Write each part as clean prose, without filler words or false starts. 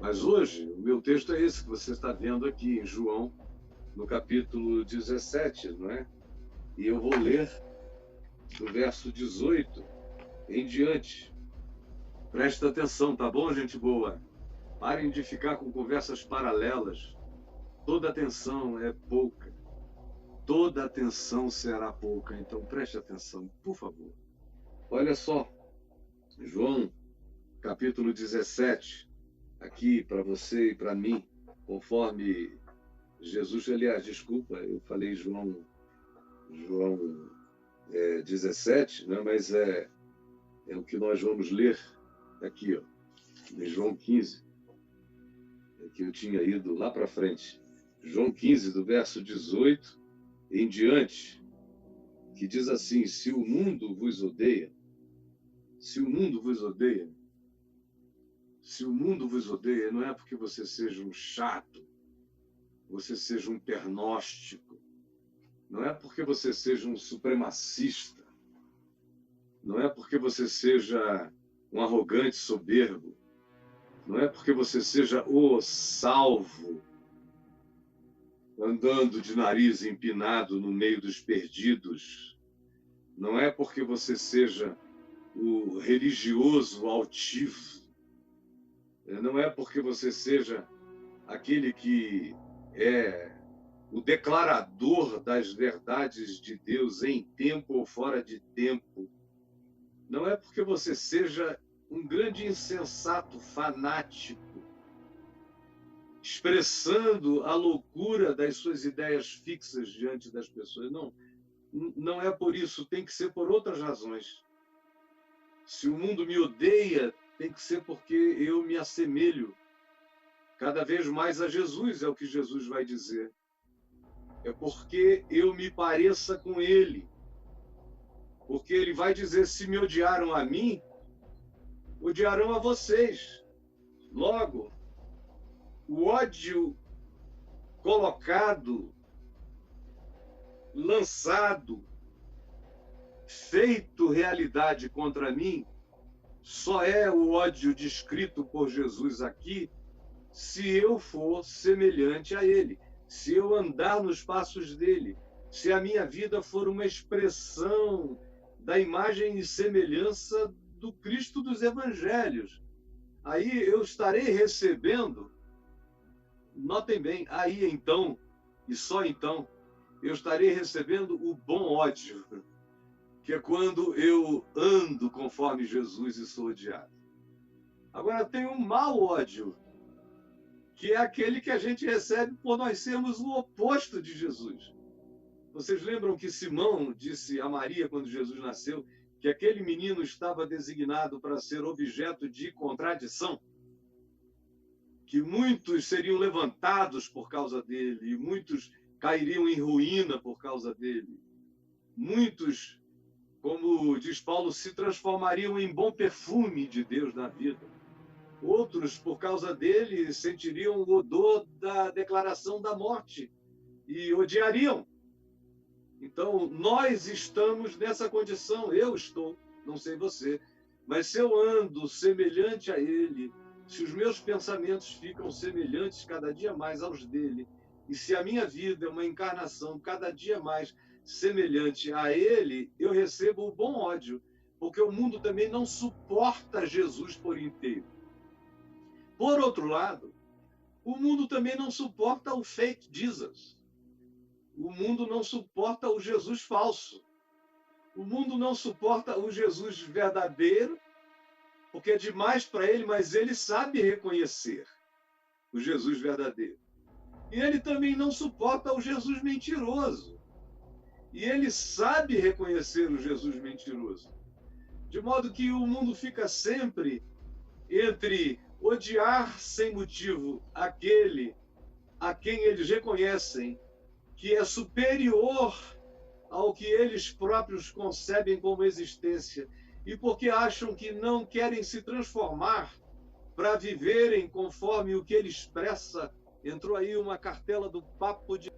Mas hoje, o meu texto é esse que você está vendo aqui em João, no capítulo 17, não é? E eu vou ler do verso 18 em diante. Presta atenção, tá bom, gente boa? Parem de ficar com conversas paralelas. Toda atenção é pouca. Toda atenção será pouca. Então preste atenção, por favor. Olha só, João, capítulo 17, aqui para você e para mim, conforme Jesus, aliás, desculpa, eu falei João 17, né, mas é o que nós vamos ler aqui, ó, em João 15, que eu tinha ido lá para frente. João 15, do verso 18 em diante, que diz assim: se o mundo vos odeia, se o mundo vos odeia, se o mundo vos odeia, não é porque você seja um chato, você seja um pernóstico, não é porque você seja um supremacista, não é porque você seja um arrogante soberbo, não é porque você seja o salvo, andando de nariz empinado no meio dos perdidos, não é porque você seja o religioso altivo, não é porque você seja aquele que é o declarador das verdades de Deus em tempo ou fora de tempo. Não é porque você seja um grande insensato fanático, expressando a loucura das suas ideias fixas diante das pessoas. Não, não é por isso, tem que ser por outras razões. Se o mundo me odeia, tem que ser porque eu me assemelho cada vez mais a Jesus, é o que Jesus vai dizer. É porque eu me pareça com ele. Porque ele vai dizer: se me odiaram a mim, odiarão a vocês. Logo, o ódio colocado, lançado, feito realidade contra mim, só é o ódio descrito por Jesus aqui se eu for semelhante a ele, se eu andar nos passos dele, se a minha vida for uma expressão da imagem e semelhança do Cristo dos Evangelhos. Aí eu estarei recebendo, notem bem, aí então, e só então, eu estarei recebendo o bom ódio, que é quando eu ando conforme Jesus e sou odiado. Agora tem um mau ódio, que é aquele que a gente recebe por nós sermos o oposto de Jesus. Vocês lembram que Simão disse a Maria, quando Jesus nasceu, que aquele menino estava designado para ser objeto de contradição? Que muitos seriam levantados por causa dele, e muitos cairiam em ruína por causa dele. Muitos, como diz Paulo, se transformariam em bom perfume de Deus na vida. Outros, por causa dele, sentiriam o odor da declaração da morte e odiariam. Então, nós estamos nessa condição, eu estou, não sei você, mas se eu ando semelhante a ele, se os meus pensamentos ficam semelhantes cada dia mais aos dele, e se a minha vida é uma encarnação cada dia mais semelhante a ele, eu recebo o bom ódio, porque o mundo também não suporta Jesus por inteiro. Por outro lado, o mundo também não suporta o fake Jesus. O mundo não suporta o Jesus falso. O mundo não suporta o Jesus verdadeiro, porque é demais para ele, mas ele sabe reconhecer o Jesus verdadeiro. E ele também não suporta o Jesus mentiroso. E ele sabe reconhecer o Jesus mentiroso. De modo que o mundo fica sempre entre odiar sem motivo aquele a quem eles reconhecem que é superior ao que eles próprios concebem como existência, e porque acham que não querem se transformar para viverem conforme o que ele expressa. Entrou aí uma cartela do papo de.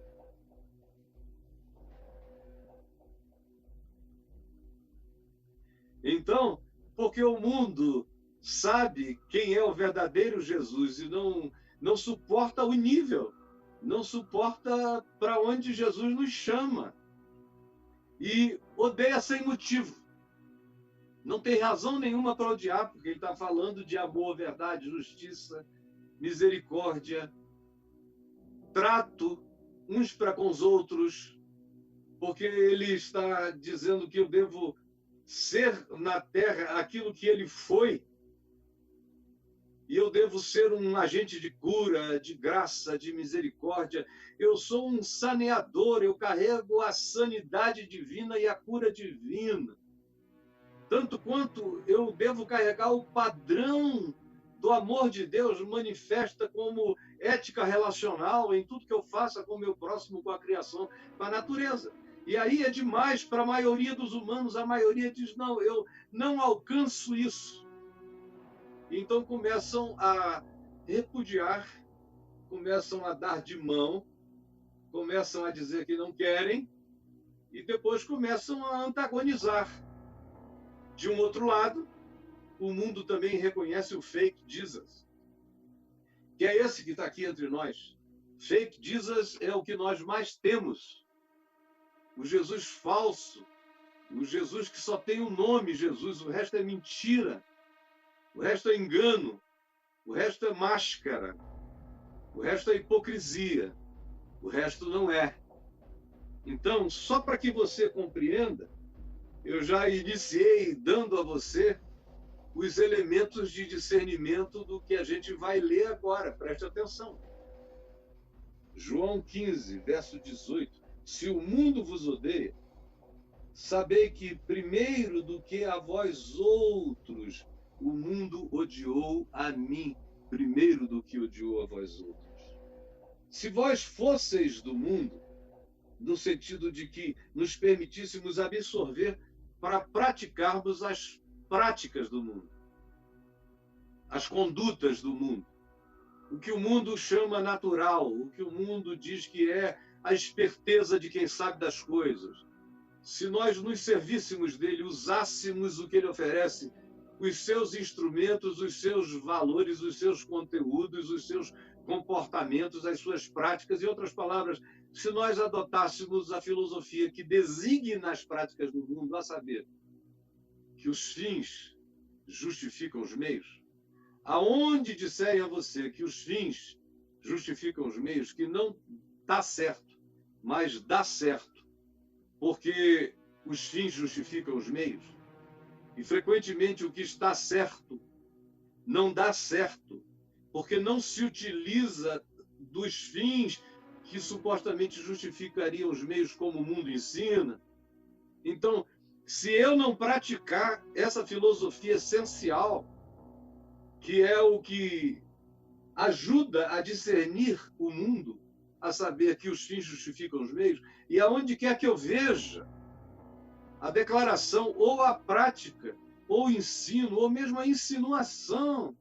Então, porque o mundo sabe quem é o verdadeiro Jesus e não suporta o nível, não suporta para onde Jesus nos chama e odeia sem motivo. Não tem razão nenhuma para odiar, porque ele está falando de amor, verdade, justiça, misericórdia, trato uns para com os outros, porque ele está dizendo que eu devo ser na terra aquilo que ele foi, e eu devo ser um agente de cura, de graça, de misericórdia. Eu sou um saneador, eu carrego a sanidade divina e a cura divina. Tanto quanto eu devo carregar o padrão do amor de Deus manifesta como ética relacional em tudo que eu faça com o meu próximo, com a criação, com a natureza. E aí é demais para a maioria dos humanos. A maioria diz, não, eu não alcanço isso. Então começam a repudiar, começam a dar de mão, começam a dizer que não querem e depois começam a antagonizar. De um outro lado, o mundo também reconhece o fake Jesus, que é esse que está aqui entre nós. Fake Jesus é o que nós mais temos. O Jesus falso, o Jesus que só tem um nome, Jesus, o resto é mentira, o resto é engano, o resto é máscara, o resto é hipocrisia, o resto não é. Então, só para que você compreenda, eu já iniciei dando a você os elementos de discernimento do que a gente vai ler agora. Preste atenção. João 15, verso 18. Se o mundo vos odeia, sabei que primeiro do que a vós outros, o mundo odiou a mim, primeiro do que odiou a vós outros. Se vós fosseis do mundo, no sentido de que nos permitíssemos absorver para praticarmos as práticas do mundo, as condutas do mundo, o que o mundo chama natural, o que o mundo diz que é a esperteza de quem sabe das coisas. Se nós nos servíssemos dele, usássemos o que ele oferece, os seus instrumentos, os seus valores, os seus conteúdos, os seus comportamentos, as suas práticas, em outras palavras, se nós adotássemos a filosofia que designa as práticas do mundo, a saber, que os fins justificam os meios, aonde disserem a você que os fins justificam os meios, que não dá certo, mas dá certo, porque os fins justificam os meios, e frequentemente o que está certo não dá certo, porque não se utiliza dos fins que supostamente justificariam os meios, como o mundo ensina. Então, se eu não praticar essa filosofia essencial, que é o que ajuda a discernir o mundo, a saber que os fins justificam os meios, e aonde quer que eu veja a declaração ou a prática, ou o ensino, ou mesmo a insinuação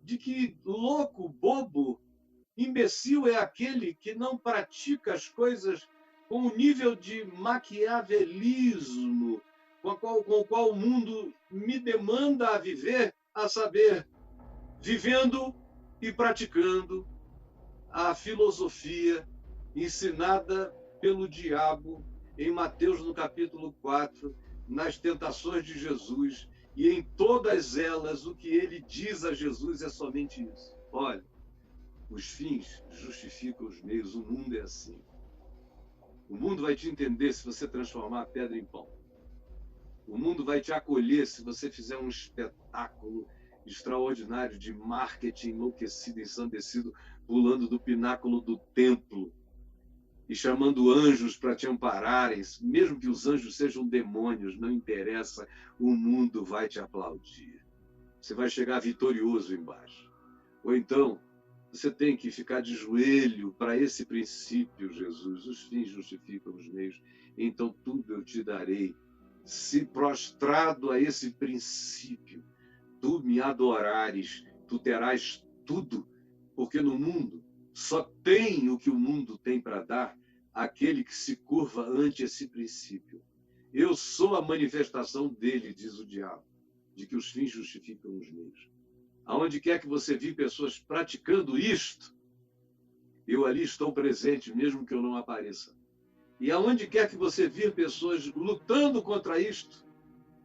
de que louco, bobo, imbecil é aquele que não pratica as coisas com o nível de maquiavelismo com o qual o mundo me demanda a viver, a saber, vivendo e praticando a filosofia ensinada pelo diabo em Mateus, no capítulo 4, nas tentações de Jesus, e em todas elas o que ele diz a Jesus é somente isso. Olha, os fins justificam os meios, o mundo é assim. O mundo vai te entender se você transformar a pedra em pão. O mundo vai te acolher se você fizer um espetáculo extraordinário de marketing enlouquecido, ensandecido, pulando do pináculo do templo e chamando anjos para te ampararem, mesmo que os anjos sejam demônios, não interessa, o mundo vai te aplaudir. Você vai chegar vitorioso embaixo. Ou então, você tem que ficar de joelho para esse princípio, Jesus. Os fins justificam os meios, então tudo eu te darei. Se prostrado a esse princípio, tu me adorares, tu terás tudo, porque no mundo só tem o que o mundo tem para dar aquele que se curva ante esse princípio. Eu sou a manifestação dele, diz o diabo. de que os fins justificam os meios. Aonde quer que você vê pessoas praticando isto, eu ali estou presente, mesmo que eu não apareça. E aonde quer que você vê pessoas lutando contra isto,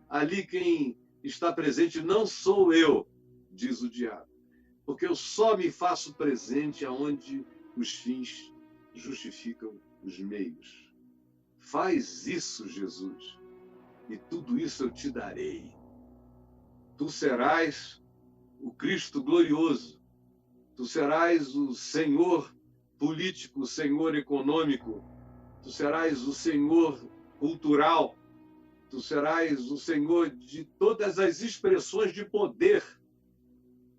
ali quem está presente não sou eu, diz o diabo. Porque eu só me faço presente aonde os fins justificam os meios. Faz isso, Jesus, e tudo isso eu te darei. Tu serás o Cristo glorioso. Tu serás o Senhor político, o Senhor econômico. Tu serás o Senhor cultural. Tu serás o Senhor de todas as expressões de poder.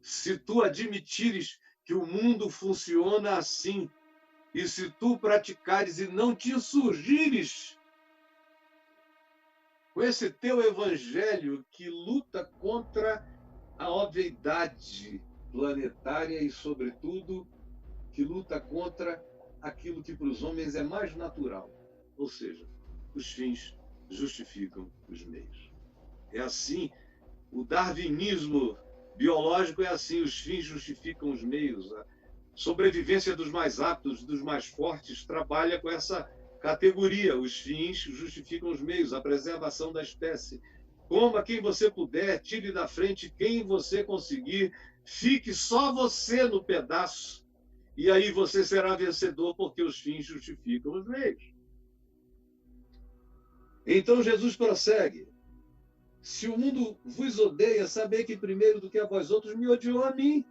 Se tu admitires que o mundo funciona assim, e se tu praticares e não te insurgires com esse teu evangelho que luta contra a obviedade planetária e, sobretudo, que luta contra aquilo que para os homens é mais natural, ou seja, os fins justificam os meios. É assim, o darwinismo biológico é assim, os fins justificam os meios. A sobrevivência dos mais aptos, dos mais fortes, trabalha com essa categoria. Os fins justificam os meios, a preservação da espécie. Coma quem você puder, tire da frente quem você conseguir, fique só você no pedaço, e aí você será vencedor, porque os fins justificam os meios. Então Jesus prossegue. Se o mundo vos odeia, sabei que primeiro do que a vós outros me odiou a mim.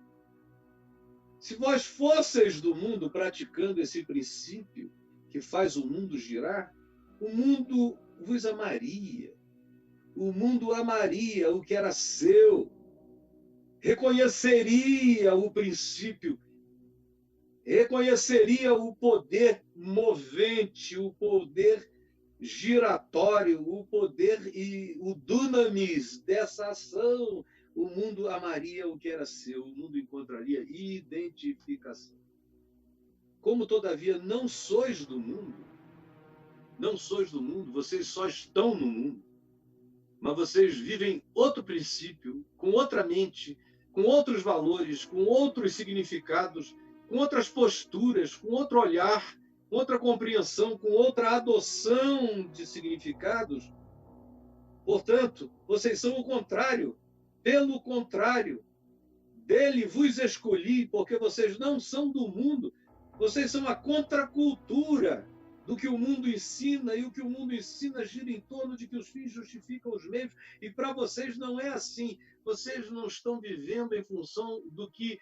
Se vós fosseis do mundo praticando esse princípio que faz o mundo girar, o mundo vos amaria. O mundo amaria o que era seu. Reconheceria o princípio. Reconheceria o poder movente, o poder giratório, o poder e o dunamis dessa ação. O mundo amaria o que era seu, o mundo encontraria identificação. Como, todavia, não sois do mundo, vocês só estão no mundo, mas vocês vivem outro princípio, com outra mente, com outros valores, com outros significados, com outras posturas, com outro olhar, com outra compreensão, com outra adoção de significados. Portanto, vocês são o contrário. Pelo contrário, dele vos escolhi, porque vocês não são do mundo. Vocês são a contracultura do que o mundo ensina, e o que o mundo ensina gira em torno de que os fins justificam os meios, e para vocês não é assim. Vocês não estão vivendo em função do que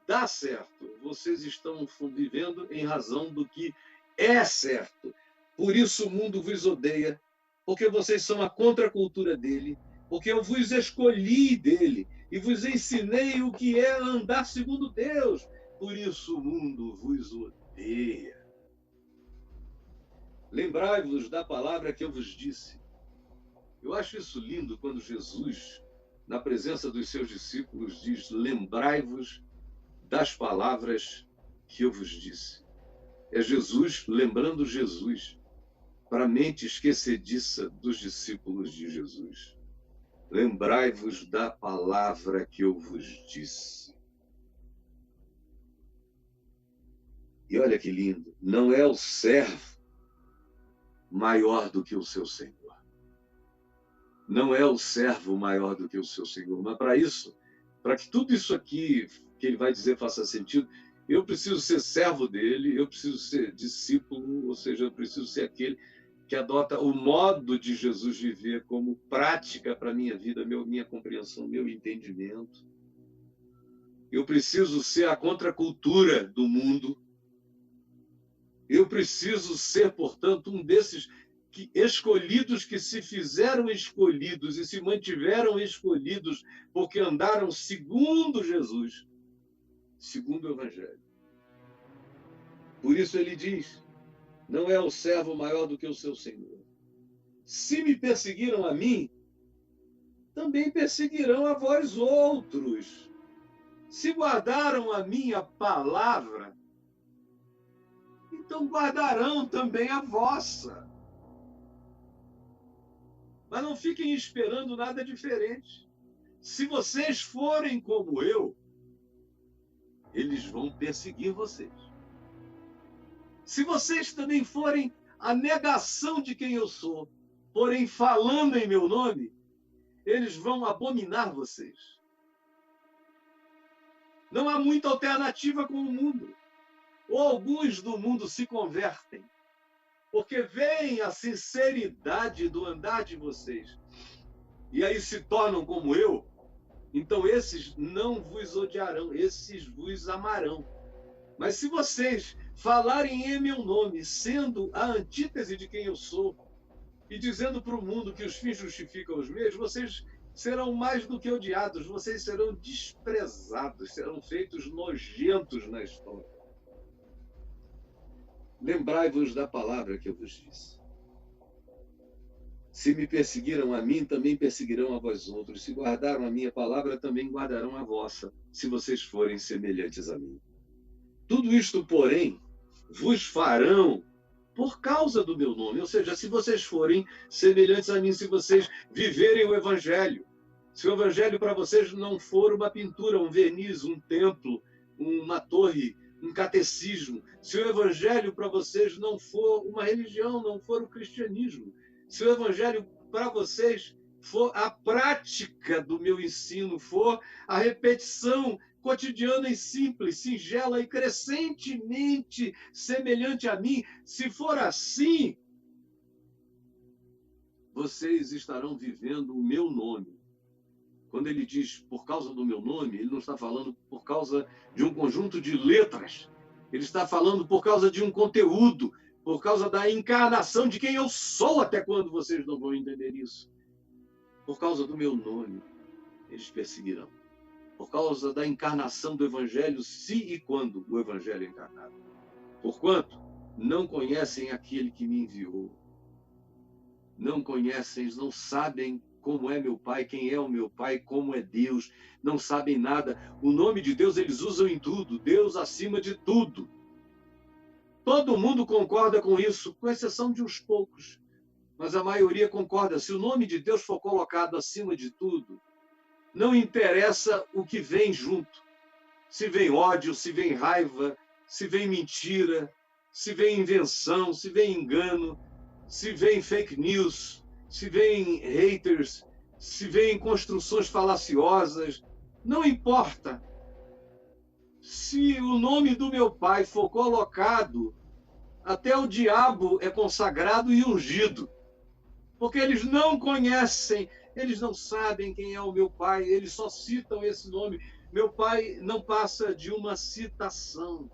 dá certo, vocês estão vivendo em razão do que é certo. Por isso o mundo vos odeia, porque vocês são a contracultura dele, porque eu vos escolhi dele e vos ensinei o que é andar segundo Deus. Por isso o mundo vos odeia. Lembrai-vos da palavra que eu vos disse. Eu acho isso lindo quando Jesus, na presença dos seus discípulos, diz: lembrai-vos das palavras que eu vos disse. É Jesus lembrando Jesus para a mente esquecediça dos discípulos de Jesus. Lembrai-vos da palavra que eu vos disse. E olha que lindo, não é o servo maior do que o seu Senhor. Não é o servo maior do que o seu Senhor. Mas para isso, para que tudo isso aqui que ele vai dizer faça sentido, eu preciso ser servo dele, eu preciso ser discípulo, ou seja, eu preciso ser aquele que adota o modo de Jesus viver como prática para a minha vida, minha compreensão, meu entendimento. Eu preciso ser a contracultura do mundo. Eu preciso ser, portanto, um desses escolhidos que se fizeram escolhidos e se mantiveram escolhidos porque andaram segundo Jesus, segundo o Evangelho. Por isso ele diz: não é o servo maior do que o seu Senhor. Se me perseguiram a mim, também perseguirão a vós outros. Se guardaram a minha palavra, então guardarão também a vossa. Mas não fiquem esperando nada diferente. Se vocês forem como eu, eles vão perseguir vocês. Se vocês também forem a negação de quem eu sou, porém falando em meu nome, eles vão abominar vocês. Não há muita alternativa com o mundo. Ou alguns do mundo se convertem, porque veem a sinceridade do andar de vocês, e aí se tornam como eu, então esses não vos odiarão, esses vos amarão. Mas se vocês falarem em meu nome, sendo a antítese de quem eu sou, e dizendo para o mundo que os fins justificam os meios, vocês serão mais do que odiados, vocês serão desprezados, serão feitos nojentos na história. Lembrai-vos da palavra que eu vos disse. Se me perseguiram a mim, também perseguirão a vós outros. Se guardaram a minha palavra, também guardarão a vossa, se vocês forem semelhantes a mim. Tudo isto, porém, vos farão por causa do meu nome. Ou seja, se vocês forem semelhantes a mim, se vocês viverem o Evangelho. Se o Evangelho para vocês não for uma pintura, um verniz, um templo, uma torre, um catecismo. Se o Evangelho para vocês não for uma religião, não for o cristianismo. Se o Evangelho para vocês for a prática do meu ensino, for a repetição cotidiana e simples, singela e crescentemente semelhante a mim, se for assim, vocês estarão vivendo o meu nome. Quando ele diz por causa do meu nome, ele não está falando por causa de um conjunto de letras. Ele está falando por causa de um conteúdo, por causa da encarnação de quem eu sou, até quando vocês não vão entender isso. Por causa do meu nome, eles perseguirão. Por causa da encarnação do Evangelho, se e quando o Evangelho é encarnado. Porquanto não conhecem aquele que me enviou. Não conhecem, não sabem como é meu Pai, quem é o meu Pai, como é Deus. Não sabem nada. O nome de Deus eles usam em tudo. Deus acima de tudo. Todo mundo concorda com isso, com exceção de uns poucos. Mas a maioria concorda. Se o nome de Deus for colocado acima de tudo, não interessa o que vem junto. Se vem ódio, se vem raiva, se vem mentira, se vem invenção, se vem engano, se vem fake news, se vem haters, se vem construções falaciosas, não importa. Se o nome do meu Pai for colocado, até o diabo é consagrado e ungido. Porque eles não conhecem, eles não sabem quem é o meu Pai, eles só citam esse nome. Meu Pai não passa de uma citação.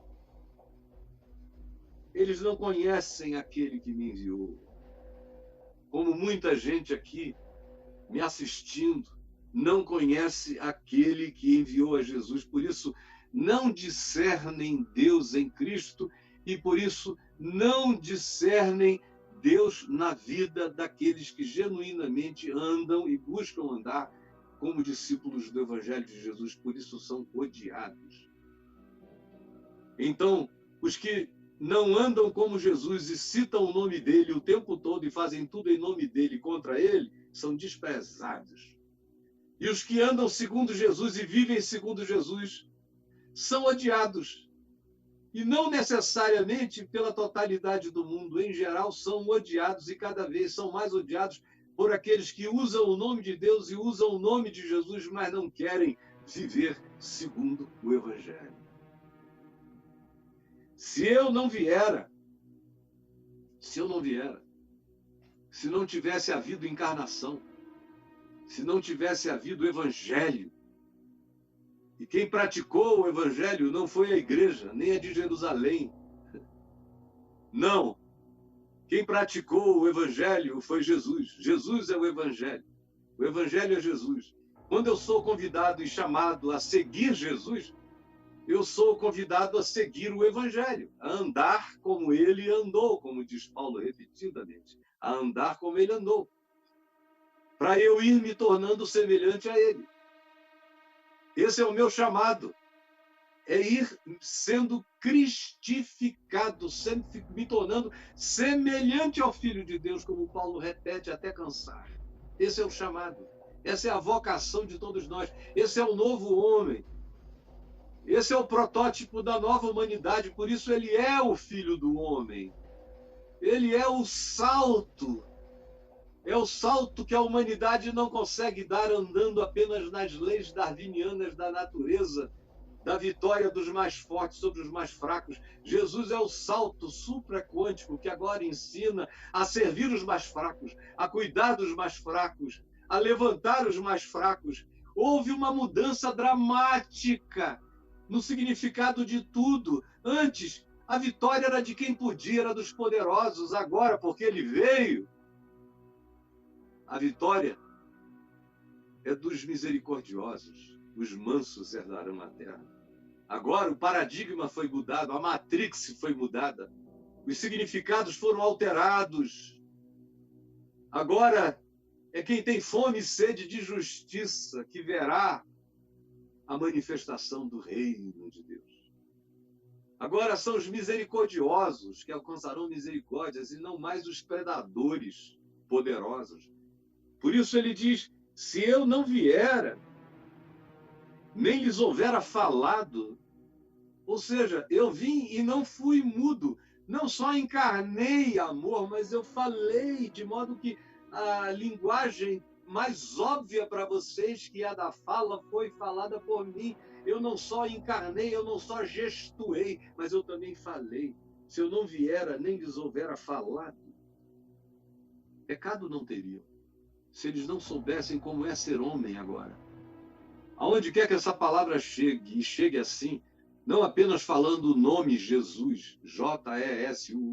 Eles não conhecem aquele que me enviou. Como muita gente aqui me assistindo não conhece aquele que enviou a Jesus, por isso não discernem Deus em Cristo e por isso não discernem Deus na vida daqueles que genuinamente andam e buscam andar como discípulos do Evangelho de Jesus, por isso são odiados. Então, os que não andam como Jesus e citam o nome dele o tempo todo e fazem tudo em nome dele contra ele, são desprezados. E os que andam segundo Jesus e vivem segundo Jesus são odiados. E não necessariamente pela totalidade do mundo. Em geral, são odiados e cada vez são mais odiados por aqueles que usam o nome de Deus e usam o nome de Jesus, mas não querem viver segundo o Evangelho. Se eu não viera, se não tivesse havido encarnação, se não tivesse havido Evangelho, e quem praticou o Evangelho não foi a igreja, nem a de Jerusalém. Não. Quem praticou o Evangelho foi Jesus. Jesus é o Evangelho. O Evangelho é Jesus. Quando eu sou convidado e chamado a seguir Jesus, eu sou convidado a seguir o Evangelho, a andar como ele andou, como diz Paulo repetidamente, a andar como ele andou, para eu ir me tornando semelhante a ele. Esse é o meu chamado, é ir sendo cristificado, sempre me tornando semelhante ao Filho de Deus, como Paulo repete até cansar. Esse é o chamado. Essa é a vocação de todos nós. Esse é o novo homem. Esse é o protótipo da nova humanidade. Por isso ele é o Filho do Homem. Ele é o salto. É o salto que a humanidade não consegue dar andando apenas nas leis darwinianas da natureza, da vitória dos mais fortes sobre os mais fracos. Jesus é o salto supraquântico que agora ensina a servir os mais fracos, a cuidar dos mais fracos, a levantar os mais fracos. Houve uma mudança dramática no significado de tudo. Antes, a vitória era de quem podia, era dos poderosos. Agora, porque ele veio, a vitória é dos misericordiosos. Os mansos herdarão a terra. Agora o paradigma foi mudado, a matrix foi mudada, os significados foram alterados. Agora é quem tem fome e sede de justiça que verá a manifestação do reino de Deus. Agora são os misericordiosos que alcançarão misericórdias e não mais os predadores poderosos. Por isso ele diz, se eu não viera, nem lhes houvera falado, ou seja, eu vim e não fui mudo, não só encarnei amor, mas eu falei, de modo que a linguagem mais óbvia para vocês, que é a da fala, foi falada por mim. Eu não só encarnei, eu não só gestuei, mas eu também falei. Se eu não viera, nem lhes houvera falado, pecado não teriam, se eles não soubessem como é ser homem agora. Aonde quer que essa palavra chegue, e chegue assim, não apenas falando o nome Jesus, J-E-S-U-S,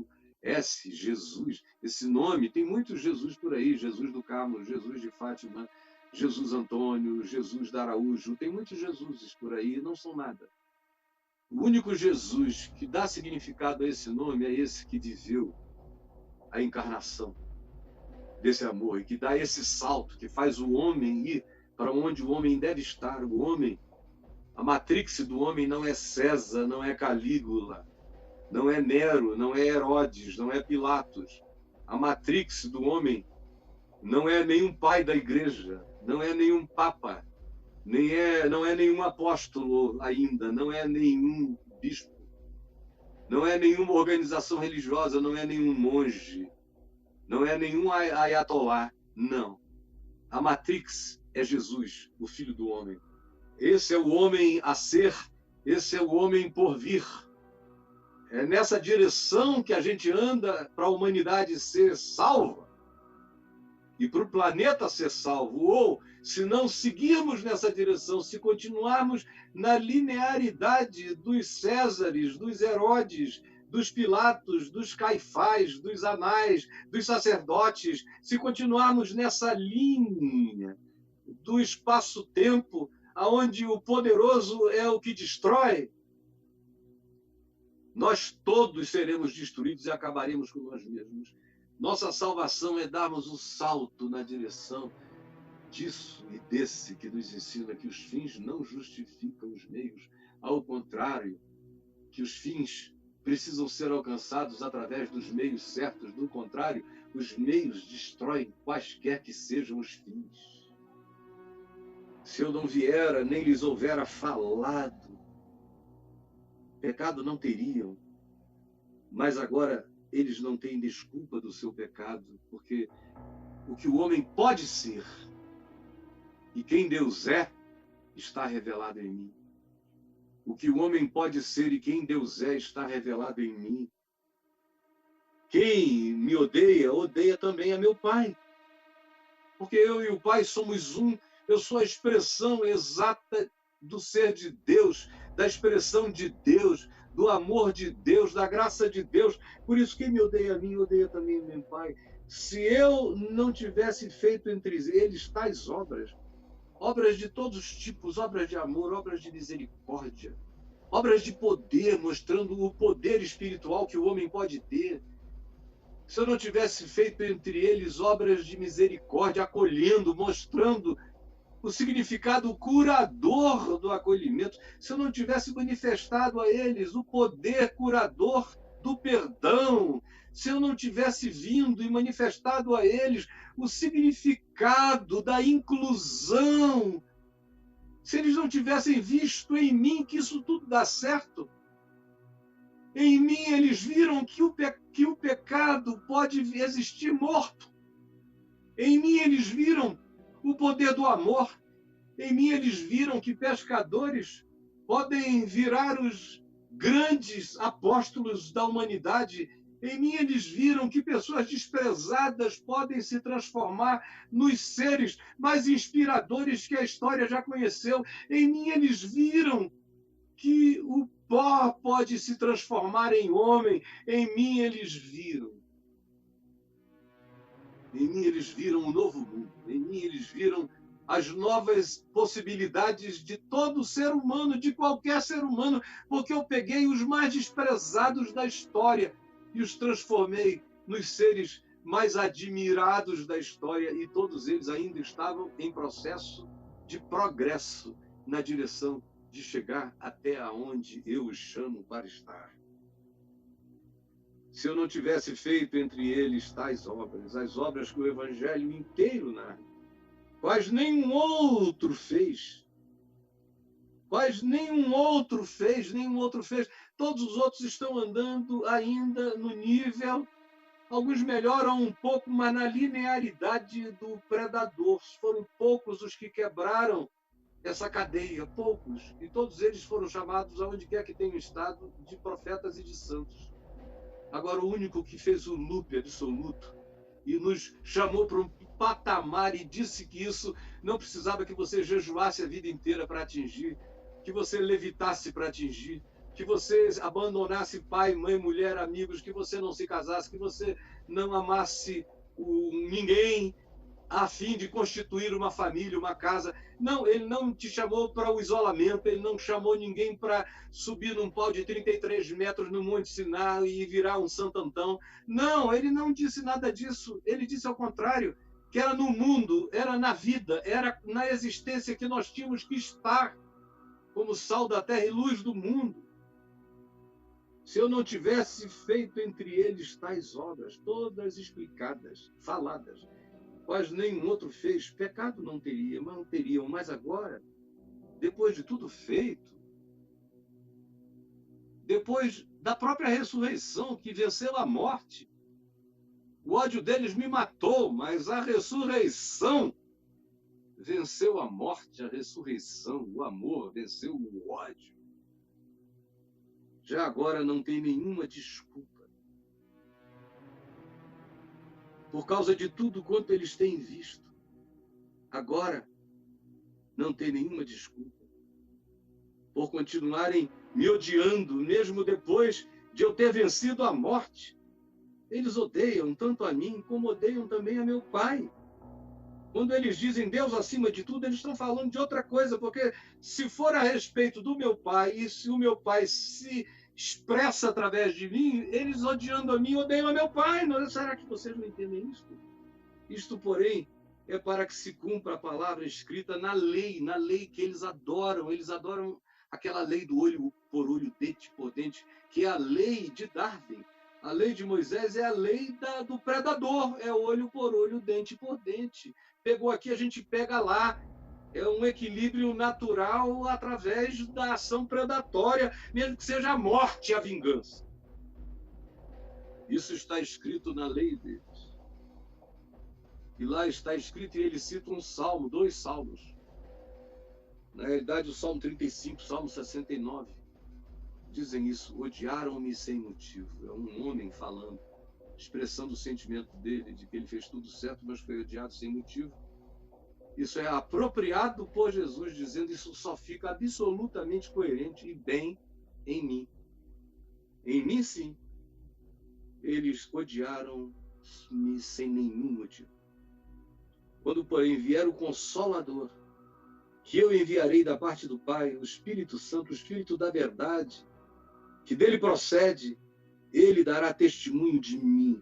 Jesus. Esse nome, tem muitos Jesus por aí, Jesus do Carmo, Jesus de Fátima, Jesus Antônio, Jesus da Araújo, tem muitos Jesuses por aí, não são nada. O único Jesus que dá significado a esse nome é esse que viveu a encarnação desse amor e que dá esse salto, que faz o homem ir para onde o homem deve estar. O homem, a matrix do homem não é César, não é Calígula, não é Nero, não é Herodes, não é Pilatos. A matrix do homem não é nenhum pai da igreja, não é nenhum papa, não é nenhum apóstolo ainda, não é nenhum bispo, não é nenhuma organização religiosa, não é nenhum monge, não é nenhum ayatolá, não. A matrix é Jesus, o Filho do Homem. Esse é o homem a ser, esse é o homem por vir. É nessa direção que a gente anda para a humanidade ser salva e para o planeta ser salvo. Ou, se não seguirmos nessa direção, se continuarmos na linearidade dos Césares, dos Herodes, dos Pilatos, dos Caifás, dos Anás, dos sacerdotes, se continuarmos nessa linha do espaço-tempo, onde o poderoso é o que destrói, nós todos seremos destruídos e acabaremos com nós mesmos. Nossa salvação é darmos um salto na direção disso e desse que nos ensina que os fins não justificam os meios. Ao contrário, que os fins precisam ser alcançados através dos meios certos. Do contrário, os meios destroem quaisquer que sejam os fins. Se eu não viera, nem lhes houvera falado, pecado não teriam, mas agora eles não têm desculpa do seu pecado, porque o que o homem pode ser e quem Deus é, está revelado em mim. O que o homem pode ser e quem Deus é, está revelado em mim. Quem me odeia, odeia também a meu Pai, porque eu e o Pai somos um. Eu sou a expressão exata do ser de Deus, da expressão de Deus, do amor de Deus, da graça de Deus. Por isso, quem me odeia a mim, odeia também meu Pai. Se eu não tivesse feito entre eles tais obras, obras de todos os tipos, obras de amor, obras de misericórdia, obras de poder, mostrando o poder espiritual que o homem pode ter, se eu não tivesse feito entre eles obras de misericórdia, acolhendo, mostrando o significado curador do acolhimento, se eu não tivesse manifestado a eles o poder curador do perdão, se eu não tivesse vindo e manifestado a eles o significado da inclusão, se eles não tivessem visto em mim que isso tudo dá certo, em mim eles viram que o pecado pode existir morto. Em mim eles viram o poder do amor. Em mim eles viram que pescadores podem virar os grandes apóstolos da humanidade. Em mim eles viram que pessoas desprezadas podem se transformar nos seres mais inspiradores que a história já conheceu. Em mim eles viram que o pó pode se transformar em homem. Em mim eles viram. Em mim eles viram um novo mundo. Em mim eles viram as novas possibilidades de todo ser humano, de qualquer ser humano, porque eu peguei os mais desprezados da história e os transformei nos seres mais admirados da história, e todos eles ainda estavam em processo de progresso na direção de chegar até aonde eu os chamo para estar. Se eu não tivesse feito entre eles tais obras, as obras que o Evangelho inteiro narra, quais nenhum outro fez. Quais nenhum outro fez. Todos os outros estão andando ainda no nível, alguns melhoram um pouco, mas na linearidade do predador. Foram poucos os que quebraram essa cadeia, poucos. E todos eles foram chamados, aonde quer que tenham estado, de profetas e de santos. Agora, o único que fez o loop absoluto e nos chamou para um patamar e disse que isso não precisava que você jejuasse a vida inteira para atingir, que você levitasse para atingir, que você abandonasse pai, mãe, mulher, amigos, que você não se casasse, que você não amasse ninguém a fim de constituir uma família, uma casa. Não, ele não te chamou para o isolamento, ele não chamou ninguém para subir num pau de 33 metros no Monte Sinai e virar um Santo Antão. Não, ele não disse nada disso. Ele disse ao contrário, que era no mundo, era na vida, era na existência que nós tínhamos que estar como sal da terra e luz do mundo. Se eu não tivesse feito entre eles tais obras, todas explicadas, faladas, quais nenhum outro fez, pecado não teriam, mas agora, depois de tudo feito, depois da própria ressurreição que venceu a morte, o ódio deles me matou, mas a ressurreição venceu a morte, a ressurreição, o amor venceu o ódio. Já agora não tem nenhuma desculpa. Por causa de tudo quanto eles têm visto, agora não tem nenhuma desculpa. Por continuarem me odiando, mesmo depois de eu ter vencido a morte. Eles odeiam tanto a mim, como odeiam também a meu Pai. Quando eles dizem Deus acima de tudo, eles estão falando de outra coisa, porque se for a respeito do meu Pai, e se o meu Pai se expressa através de mim, eles odiando a mim, odeiam a meu Pai. Não, será que vocês não entendem isto? Isto, porém, é para que se cumpra a palavra escrita na lei que eles adoram aquela lei do olho por olho, dente por dente, que é a lei de Darwin. A lei de Moisés é a lei do predador, é olho por olho, dente por dente. Pegou aqui, a gente pega lá. É um equilíbrio natural através da ação predatória, mesmo que seja a morte e a vingança. Isso está escrito na lei deles. E lá está escrito, e ele cita um salmo, 2 salmos. Na realidade, o Salmo 35, o Salmo 69. Dizem isso, odiaram-me sem motivo. É um homem falando, expressando o sentimento dele, de que ele fez tudo certo, mas foi odiado sem motivo. Isso é apropriado por Jesus, dizendo isso só fica absolutamente coerente e bem em mim. Em mim, sim. Eles odiaram-me sem nenhum motivo. Quando, porém, vier o Consolador, que eu enviarei da parte do Pai, o Espírito Santo, o Espírito da verdade, que dele procede, ele dará testemunho de mim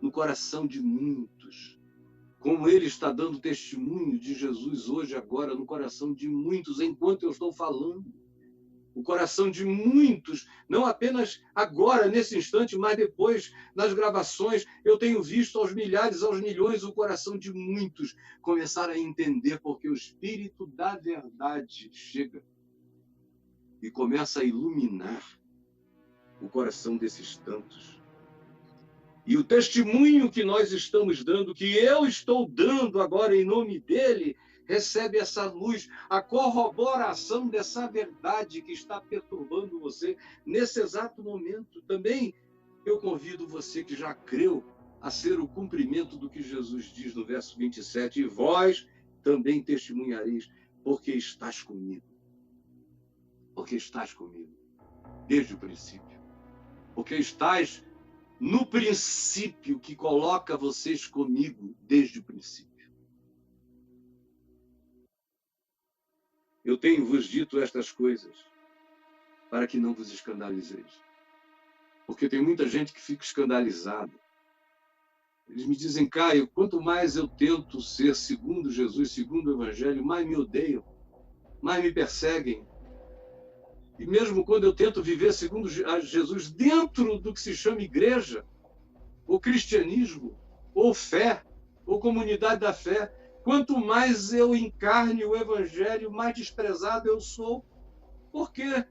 no coração de muitos. Como ele está dando testemunho de Jesus hoje, agora, no coração de muitos, enquanto eu estou falando. o coração de muitos, não apenas agora, nesse instante, mas depois, nas gravações, eu tenho visto aos milhares, aos milhões, o coração de muitos começar a entender, porque o Espírito da verdade chega e começa a iluminar o coração desses tantos. E o testemunho que nós estamos dando, que eu estou dando agora em nome dele, recebe essa luz, a corroboração dessa verdade que está perturbando você nesse exato momento. Também eu convido você que já creu a ser o cumprimento do que Jesus diz no verso 27, e vós também testemunhareis, porque estás comigo. Porque estás comigo, desde o princípio. Porque estás no princípio que coloca vocês comigo desde o princípio. Eu tenho vos dito estas coisas para que não vos escandalizeis. Porque tem muita gente que fica escandalizada. Eles me dizem, Caio, quanto mais eu tento ser segundo Jesus, segundo o Evangelho, mais me odeiam, mais me perseguem. E mesmo quando eu tento viver segundo Jesus dentro do que se chama igreja, ou cristianismo, ou fé, ou comunidade da fé, quanto mais eu encarne o Evangelho, mais desprezado eu sou. Por quê?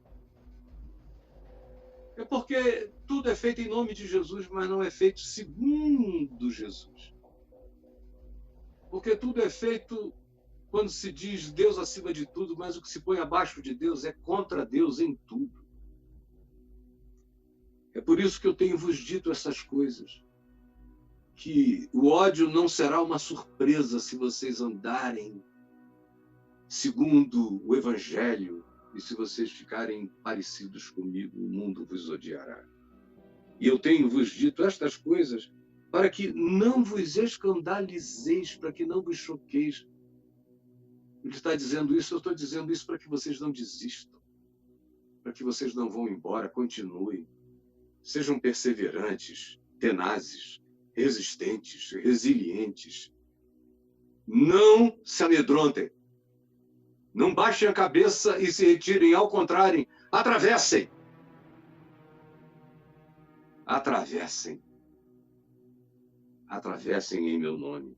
É porque tudo é feito em nome de Jesus, mas não é feito segundo Jesus. Porque tudo é feito quando se diz Deus acima de tudo, mas o que se põe abaixo de Deus é contra Deus em tudo. É por isso que eu tenho vos dito essas coisas. Que o ódio não será uma surpresa se vocês andarem segundo o Evangelho e se vocês ficarem parecidos comigo, o mundo vos odiará. E eu tenho vos dito estas coisas para que não vos escandalizeis, para que não vos choqueis. Ele está dizendo isso, eu estou dizendo isso para que vocês não desistam, para que vocês não vão embora, continuem. Sejam perseverantes, tenazes, resistentes, resilientes. Não se amedrontem. Não baixem a cabeça e se retirem, ao contrário, atravessem. Atravessem. Atravessem em meu nome.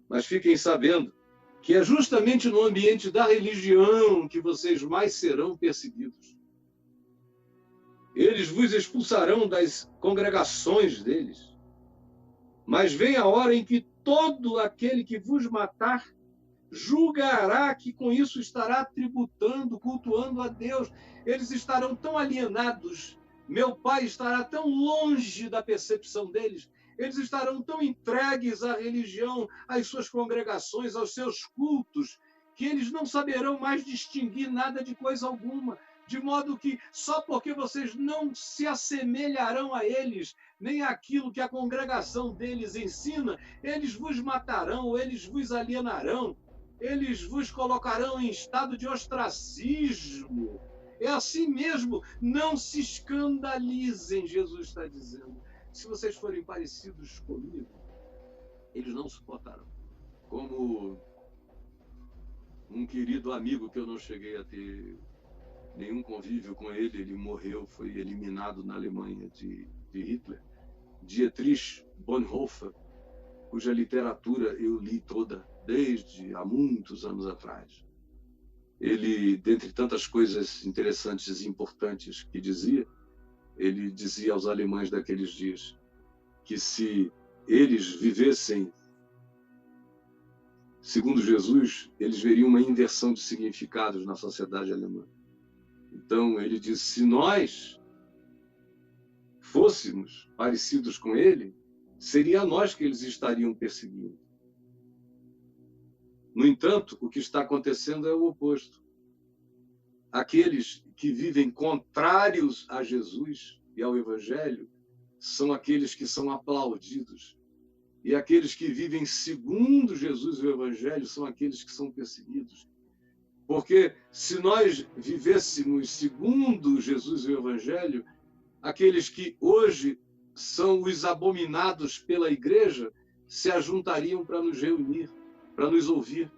Mas fiquem sabendo que é justamente no ambiente da religião que vocês mais serão perseguidos. Eles vos expulsarão das congregações deles. Mas vem a hora em que todo aquele que vos matar julgará que com isso estará tributando, cultuando a Deus. Eles estarão tão alienados, meu Pai estará tão longe da percepção deles, eles estarão tão entregues à religião, às suas congregações, aos seus cultos, que eles não saberão mais distinguir nada de coisa alguma. De modo que, só porque vocês não se assemelharão a eles, nem àquilo que a congregação deles ensina, eles vos matarão, eles vos alienarão, eles vos colocarão em estado de ostracismo. É assim mesmo, não se escandalizem, Jesus está dizendo. Se vocês forem parecidos comigo, eles não suportarão. Como um querido amigo que eu não cheguei a ter nenhum convívio com ele, ele morreu, foi eliminado na Alemanha de Hitler, Dietrich Bonhoeffer, cuja literatura eu li toda desde há muitos anos atrás. Ele, dentre tantas coisas interessantes e importantes que dizia, ele dizia aos alemães daqueles dias que se eles vivessem segundo Jesus, eles veriam uma inversão de significados na sociedade alemã. Então, ele disse, se nós fôssemos parecidos com ele, seria a nós que eles estariam perseguindo. No entanto, o que está acontecendo é o oposto. Aqueles que vivem contrários a Jesus e ao Evangelho são aqueles que são aplaudidos. E aqueles que vivem segundo Jesus e o Evangelho são aqueles que são perseguidos. Porque se nós vivêssemos segundo Jesus e o Evangelho, aqueles que hoje são os abominados pela igreja se ajuntariam para nos reunir, para nos ouvir.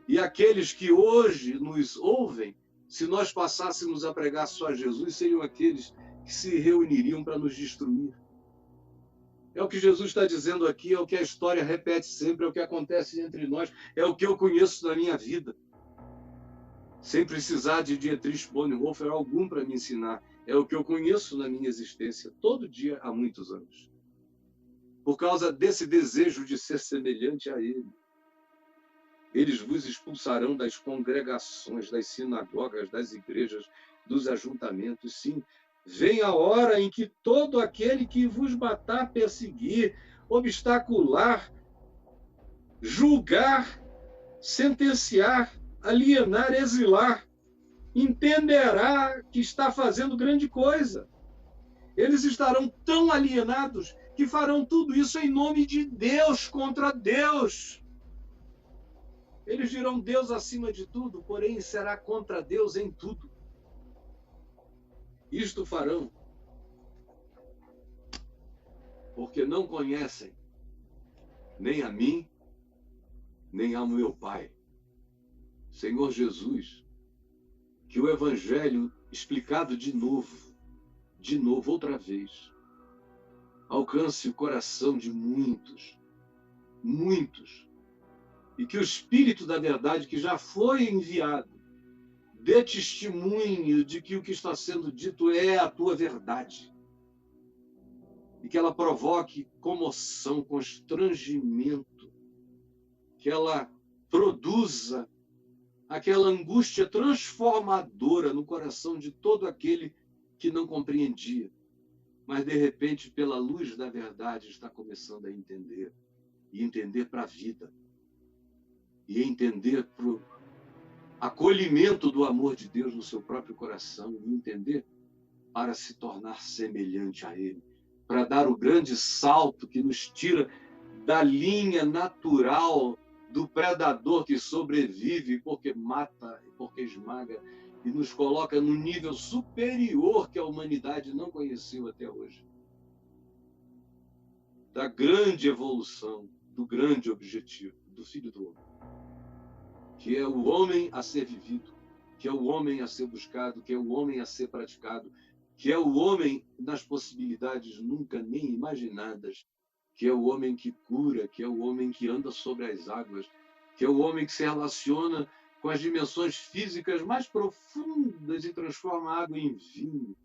E aqueles que hoje nos ouvem Se nós passássemos a pregar só Jesus, seriam aqueles que se reuniriam para nos destruir. É o que Jesus está dizendo aqui, é o que a história repete sempre, é o que acontece entre nós, é o que eu conheço na minha vida. Sem precisar de Dietrich Bonhoeffer algum para me ensinar. É o que eu conheço na minha existência, todo dia, há muitos anos. Por causa desse desejo de ser semelhante a Ele. Eles vos expulsarão das congregações, das sinagogas, das igrejas, dos ajuntamentos. Sim, vem a hora em que todo aquele que vos matar, perseguir, obstacular, julgar, sentenciar, alienar, exilar, entenderá que está fazendo grande coisa. Eles estarão tão alienados que farão tudo isso em nome de Deus, contra Deus. Eles dirão Deus acima de tudo, porém será contra Deus em tudo. Isto farão porque não conhecem nem a mim, nem ao meu Pai. Senhor Jesus, que o Evangelho explicado de novo, outra vez, alcance o coração de muitos, e que o Espírito da verdade que já foi enviado dê testemunho de que o que está sendo dito é a tua verdade. E que ela provoque comoção, constrangimento, que ela produza aquela angústia transformadora no coração de todo aquele que não compreendia, mas de repente, pela luz da verdade, está começando a entender, e entender para a vida, e entender para o acolhimento do amor de Deus no seu próprio coração, e entender para se tornar semelhante a Ele, para dar o grande salto que nos tira da linha natural do predador que sobrevive porque mata e porque esmaga, e nos coloca no nível superior que a humanidade não conheceu até hoje. Da grande evolução, do grande objetivo, do Filho do Homem. Que é o homem a ser vivido, que é o homem a ser buscado, que é o homem a ser praticado, que é o homem nas possibilidades nunca nem imaginadas, que é o homem que cura, que é o homem que anda sobre as águas, que é o homem que se relaciona com as dimensões físicas mais profundas e transforma a água em vinho,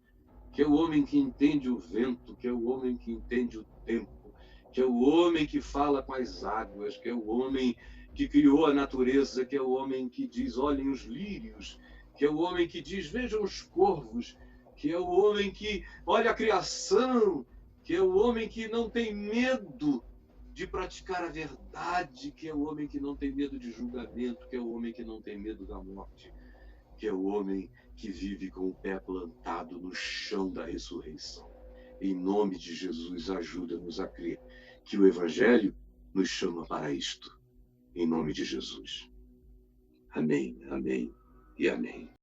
que é o homem que entende o vento, que é o homem que entende o tempo, que é o homem que fala com as águas, que é o homem que criou a natureza, que é o homem que diz, olhem os lírios, que é o homem que diz, vejam os corvos, que é o homem que olha a criação, que é o homem que não tem medo de praticar a verdade, que é o homem que não tem medo de julgamento, que é o homem que não tem medo da morte, que é o homem que vive com o pé plantado no chão da ressurreição. Em nome de Jesus, ajuda-nos a crer que o Evangelho nos chama para isto. Em nome de Jesus. Amém, amém e amém.